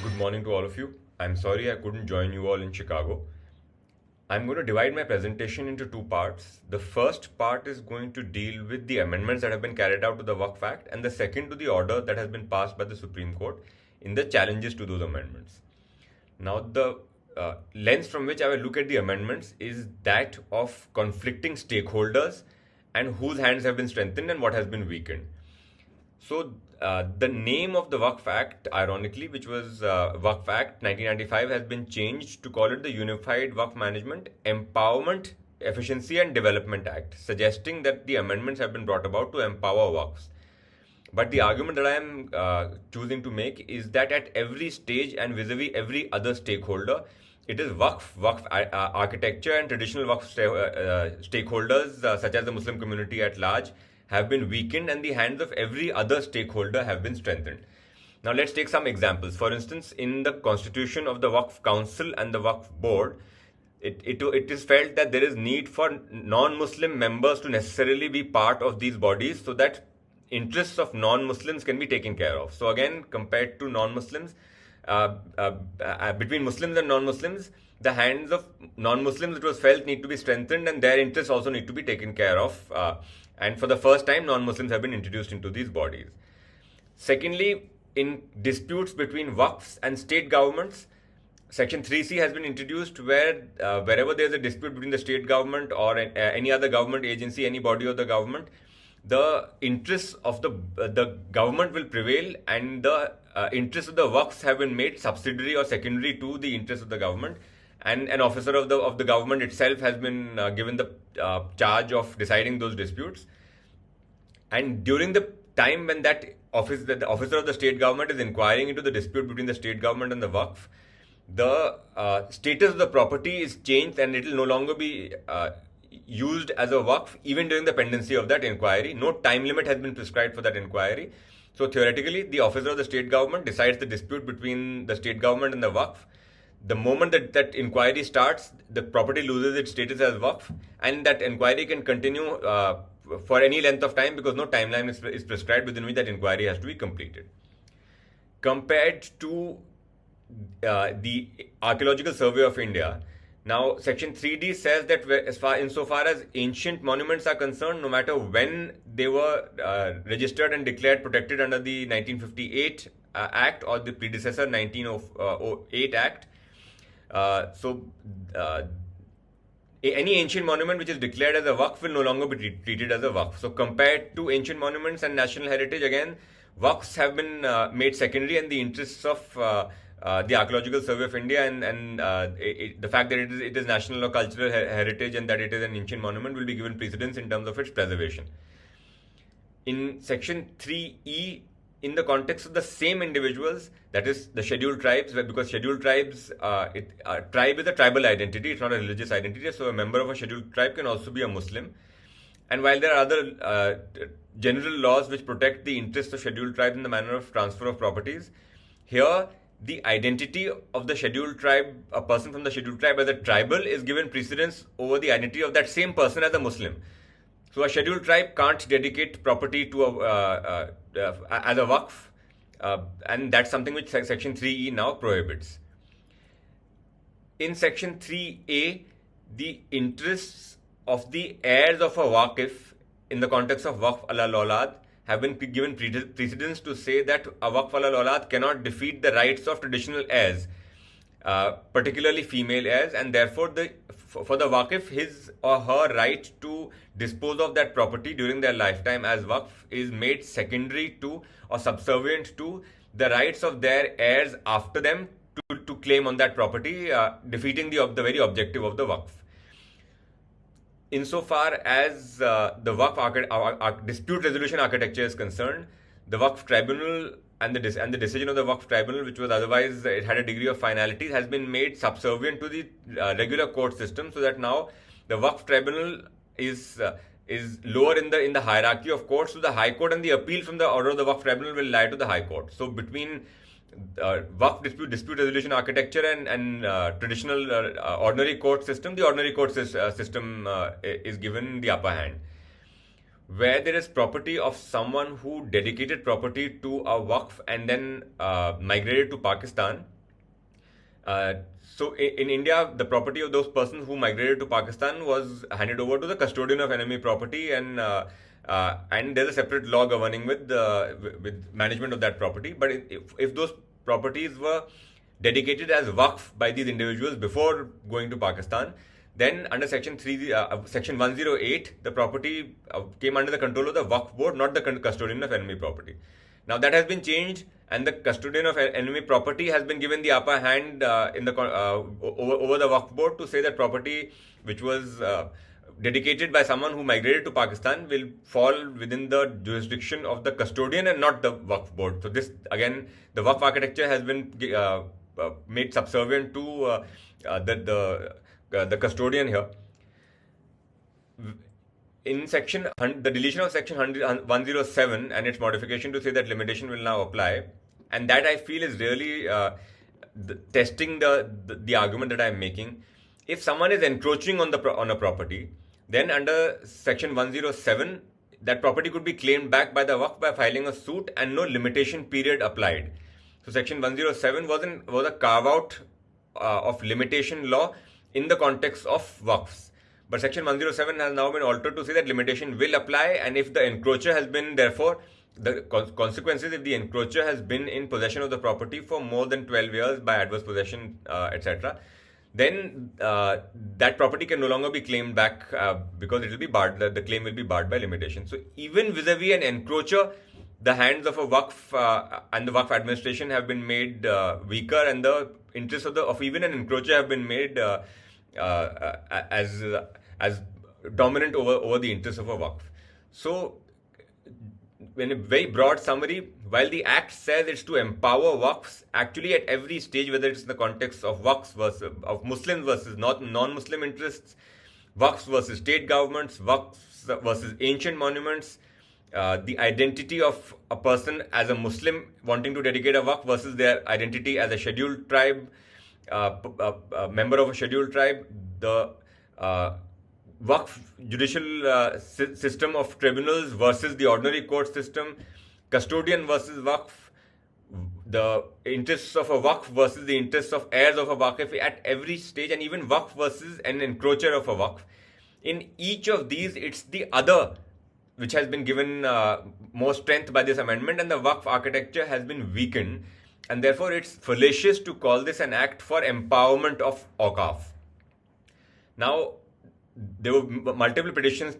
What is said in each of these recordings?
Good morning to all of you. I'm sorry I couldn't join you all in Chicago. I'm going to divide my presentation into two parts. The first part is going to deal with the amendments that have been carried out to the Waqf Act, and the second to the order that has been passed by the Supreme Court in the challenges to those amendments. Now, the lens from which I will look at the amendments is that of conflicting stakeholders and whose hands have been strengthened and what has been weakened. So, the name of the Waqf Act, ironically, which was Waqf Act 1995, has been changed to call it the Unified Waqf Management Empowerment, Efficiency and Development Act, suggesting that the amendments have been brought about to empower Waqfs. But the argument that I am choosing to make is that at every stage and vis-a-vis every other stakeholder, it is Waqf architecture and traditional Waqf stakeholders, such as the Muslim community at large, have been weakened and the hands of every other stakeholder have been strengthened. Now let's take some examples. For instance, in the constitution of the Waqf Council and the Waqf Board, it is felt that there is need for non-Muslim members to necessarily be part of these bodies so that interests of non-Muslims can be taken care of. So again, compared to non-Muslims, between Muslims and non-Muslims, the hands of non-Muslims, it was felt, need to be strengthened and their interests also need to be taken care of. And for the first time, non-Muslims have been introduced into these bodies. Secondly, in disputes between Waqfs and state governments, Section 3C has been introduced where wherever there is a dispute between the state government or any other government agency, any body of the government, the interests of the government will prevail and the interests of the Waqfs have been made subsidiary or secondary to the interests of the government. And an officer of the government itself has been given the charge of deciding those disputes. And during the time when the officer of the state government is inquiring into the dispute between the state government and the Waqf, the status of the property is changed and it will no longer be used as a Waqf even during the pendency of that inquiry. No time limit has been prescribed for that inquiry. So theoretically, the officer of the state government decides the dispute between the state government and the Waqf. The moment that inquiry starts, the property loses its status as Waqf, and that inquiry can continue for any length of time because no timeline is prescribed within which that inquiry has to be completed. Compared to the Archaeological Survey of India, now Section 3D says that insofar as ancient monuments are concerned, no matter when they were registered and declared protected under the 1958 Act or the predecessor 1908 Act, any ancient monument which is declared as a Waqf will no longer be treated as a Waqf. So compared to ancient monuments and national heritage, again, Waqfs have been made secondary, and the interests of the Archaeological Survey of India and the fact that it is national or cultural heritage and that it is an ancient monument will be given precedence in terms of its preservation. In Section 3E, in the context of the same individuals, that is the scheduled tribes, because scheduled tribes, tribe is a tribal identity, it's not a religious identity, so a member of a scheduled tribe can also be a Muslim. And while there are other general laws which protect the interests of scheduled tribes in the manner of transfer of properties, here the identity of the scheduled tribe, a person from the scheduled tribe as a tribal, is given precedence over the identity of that same person as a Muslim. So a scheduled tribe can't dedicate property to as a Waqf, and that's something which Section 3E now prohibits. In Section 3A, the interests of the heirs of a Waqif in the context of Waqf al-Aulad have been given precedence to say that a Waqf al-Aulad cannot defeat the rights of traditional heirs, particularly female heirs, and therefore for the Waqif, his or her right to dispose of that property during their lifetime as Waqf is made secondary to or subservient to the rights of their heirs after them to claim on that property, defeating the very objective of the Waqf. Insofar as the Waqf dispute resolution architecture is concerned, the Waqf tribunal and the decision of the Waqf tribunal, which was otherwise it had a degree of finality, has been made subservient to the regular court system, so that now the Waqf tribunal is lower in the hierarchy of courts to the High Court, and the appeal from the order of the Waqf tribunal will lie to the High Court. So between Waqf dispute resolution architecture and traditional ordinary court system, the ordinary court system is given the upper hand. Where there is property of someone who dedicated property to a Waqf and then migrated to Pakistan, So in India, the property of those persons who migrated to Pakistan was handed over to the custodian of enemy property, and there's a separate law governing with management of that property. But if those properties were dedicated as Waqf by these individuals before going to Pakistan, then under Section 108, the property came under the control of the Waqf board, not the custodian of enemy property. Now that has been changed, and the custodian of enemy property has been given the upper hand over the Waqf board to say that property which was dedicated by someone who migrated to Pakistan will fall within the jurisdiction of the custodian and not the Waqf board. So this, again, the Waqf architecture has been made subservient to the custodian here. In the deletion of section 107 and its modification to say that limitation will now apply, and that I feel is really testing the argument that I am making. If someone is encroaching on a property, then under section 107, that property could be claimed back by the Waqf by filing a suit and no limitation period applied. So section 107 was a carve out of limitation law in the context of Waqfs. But section 107 has now been altered to say that limitation will apply, and if the encroacher has been, therefore, the consequences, if the encroacher has been in possession of the property for more than 12 years by adverse possession, etc., then that property can no longer be claimed back because it will be barred. The claim will be barred by limitation. So even vis-a-vis an encroacher, the hands of a Waqf and the Waqf administration have been made weaker, and the interests of even an encroacher have been made as dominant over the interests of a Waqf. So, in a very broad summary, while the Act says it's to empower Waqfs, actually at every stage, whether it's in the context of Waqfs of Muslims versus non-Muslim interests, Waqfs versus state governments, Waqfs versus ancient monuments, the identity of a person as a Muslim wanting to dedicate a Waqf versus their identity as a scheduled tribe, a member of a scheduled tribe, the Waqf judicial system of tribunals versus the ordinary court system, custodian versus Waqf, the interests of a Waqf versus the interests of heirs of a Waqf at every stage, and even Waqf versus an encroacher of a Waqf. In each of these, it's the other which has been given more strength by this amendment, and the Waqf architecture has been weakened, and therefore it's fallacious to call this an act for empowerment of Awqaf. Now, there were multiple petitions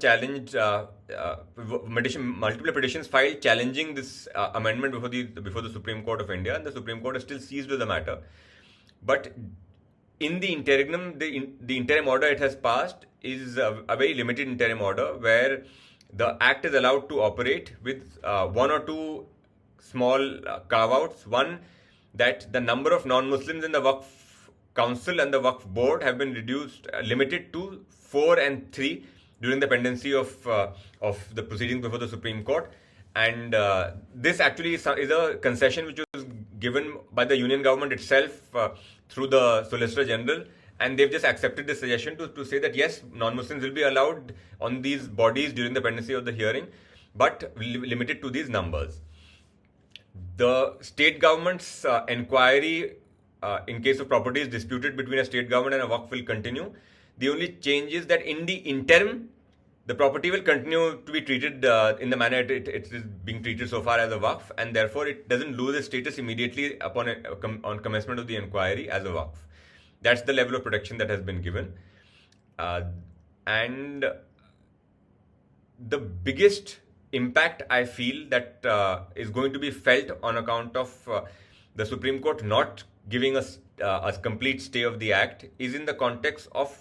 filed challenging this amendment before the Supreme Court of India, and the Supreme Court is still seized with the matter. But in the interim, the interim order it has passed is a very limited interim order where the Act is allowed to operate with one or two small carve-outs. One, that the number of non-Muslims in the Waqf Council and the Waqf Board have been limited to 4 and 3 during the pendency of the proceedings before the Supreme Court. And this actually is a concession which was given by the Union government itself through the Solicitor General. And they've just accepted this suggestion to say that yes, non-Muslims will be allowed on these bodies during the pendency of the hearing, but limited to these numbers. The state government's inquiry in case of property is disputed between a state government and a Waqf will continue. The only change is that in the interim, the property will continue to be treated in the manner it is being treated so far as a Waqf, and therefore it doesn't lose its status immediately on commencement of the inquiry as a Waqf. That's the level of protection that has been given. And the biggest impact I feel that is going to be felt on account of the Supreme Court not giving us a complete stay of the Act is in the context of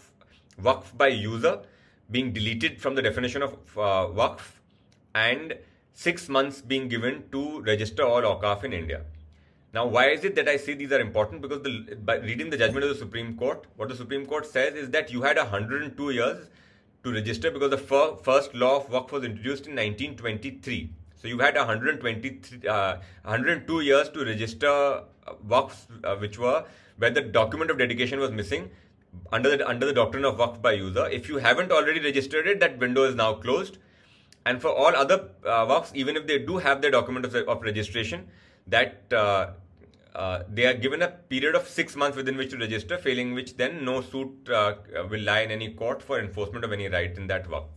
Waqf-by-User being deleted from the definition of Waqf and 6 months being given to register all Awqaf in India. Now, why is it that I say these are important? Because by reading the judgment of the Supreme Court, what the Supreme Court says is that you had 102 years to register because the first law of Waqf was introduced in 1923. So you had 102 years to register Waqfs, where the document of dedication was missing under the doctrine of Waqf-by-User. If you haven't already registered it, that window is now closed. And for all other Waqfs, even if they do have their document of registration, that they are given a period of 6 months within which to register, failing which then no suit will lie in any court for enforcement of any right in that Waqf.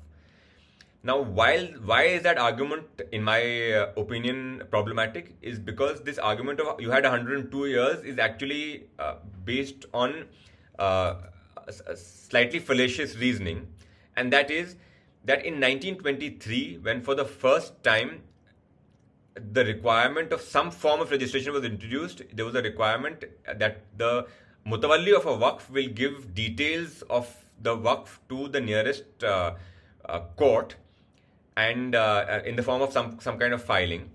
Now, why is that argument, in my opinion, problematic? Is because this argument of you had 102 years is actually based on slightly fallacious reasoning, and that is that in 1923, when for the first time the requirement of some form of registration was introduced, there was a requirement that the mutawalli of a Waqf will give details of the Waqf to the nearest court, and in the form of some kind of filing.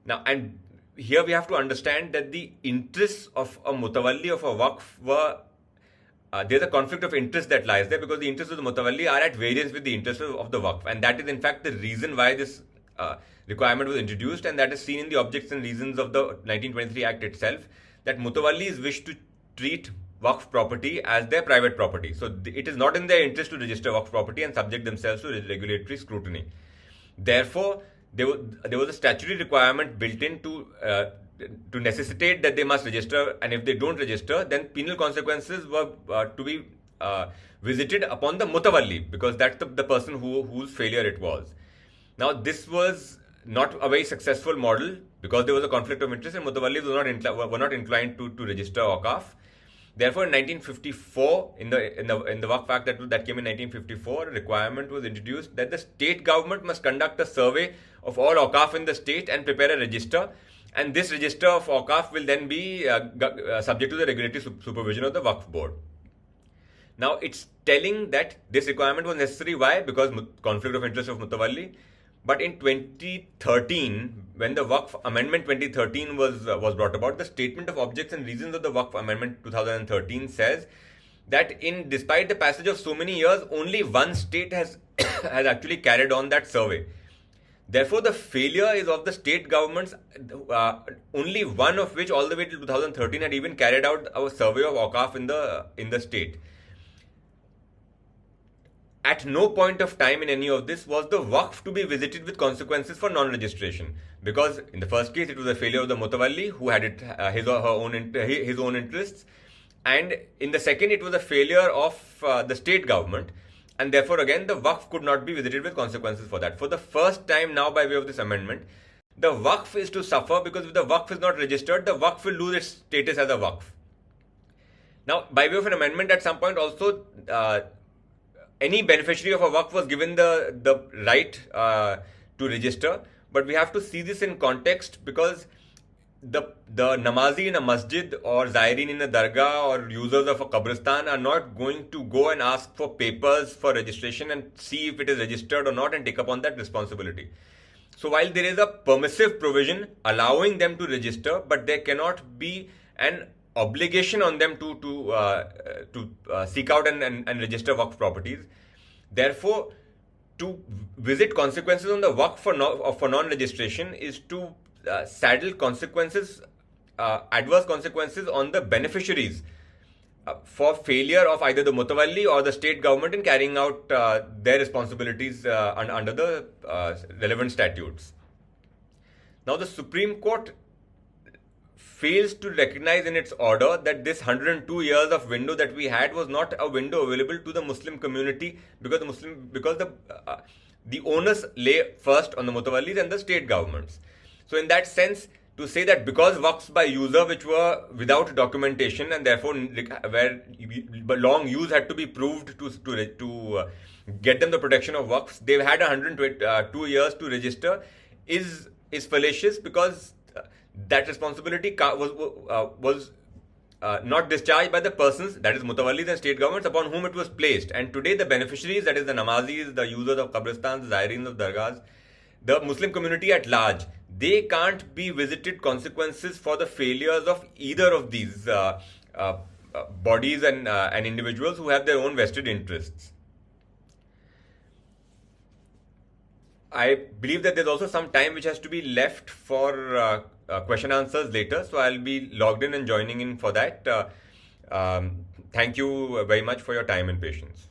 Now, and here we have to understand that the interests of a mutawalli of a Waqf were there's a conflict of interest that lies there, because the interests of the mutawalli are at variance with the interests of the Waqf, and that is in fact the reason why this requirement was introduced, and that is seen in the objects and reasons of the 1923 Act itself, that mutawallis wish to treat Waqf property as their private property. So it is not in their interest to register Waqf property and subject themselves to regulatory scrutiny. Therefore, there was a statutory requirement built in to necessitate that they must register, and if they don't register, then penal consequences were to be visited upon the mutawalli, because that's the person whose failure it was. Now, this was not a very successful model because there was a conflict of interest, and mutawallis were not inclined to register Awqaf. Therefore, in 1954, in the Waqf Act that came in 1954, a requirement was introduced that the state government must conduct a survey of all Awqaf in the state and prepare a register, and this register of Awqaf will then be subject to the regulatory supervision of the Waqf board. Now, it's telling that this requirement was necessary. Why? Because conflict of interest of mutawalli. But in 2013, when the Waqf Amendment 2013 was brought about, the statement of objects and reasons of the Waqf Amendment 2013 says that despite the passage of so many years, only one state has actually carried on that survey. Therefore, the failure is of the state governments, only one of which all the way till 2013 had even carried out a survey of Awqaf in the state. At no point of time in any of this was the Waqf to be visited with consequences for non-registration, because in the first case it was a failure of the mutawalli who had his or her his own interests, and in the second it was a failure of the state government, and therefore again the Waqf could not be visited with consequences for that. For the first time now, by way of this amendment, the Waqf is to suffer, because if the Waqf is not registered, the Waqf will lose its status as a Waqf. Now, by way of an amendment, at some point also any beneficiary of a Waqf was given the right to register, but we have to see this in context, because the namazi in a masjid or zairin in a dargah or users of a qabristan are not going to go and ask for papers for registration and see if it is registered or not and take upon that responsibility. So while there is a permissive provision allowing them to register, but there cannot be an obligation on them to seek out and register Waqf properties. Therefore, to visit consequences on the Waqf for non-registration is to saddle consequences, adverse consequences on the beneficiaries for failure of either the mutawalli or the state government in carrying out their responsibilities under the relevant statutes. Now, the Supreme Court fails to recognize in its order that this 102 years of window that we had was not a window available to the Muslim community, because the onus lay first on the mutawallis and the state governments. So in that sense, to say that because Waqfs-by-User, which were without documentation and therefore where long use had to be proved to get them the protection of Waqfs, they've had 102 years to register is fallacious, because that responsibility was not discharged by the persons, that is mutawallis and state governments, upon whom it was placed. And today the beneficiaries, that is the namazis, the users of qabristans, the zairins of dargahs, the Muslim community at large, they can't be visited consequences for the failures of either of these bodies and individuals who have their own vested interests. I believe that there's also some time which has to be left for question answers later, so I'll be logged in and joining in for that. Thank you very much for your time and patience.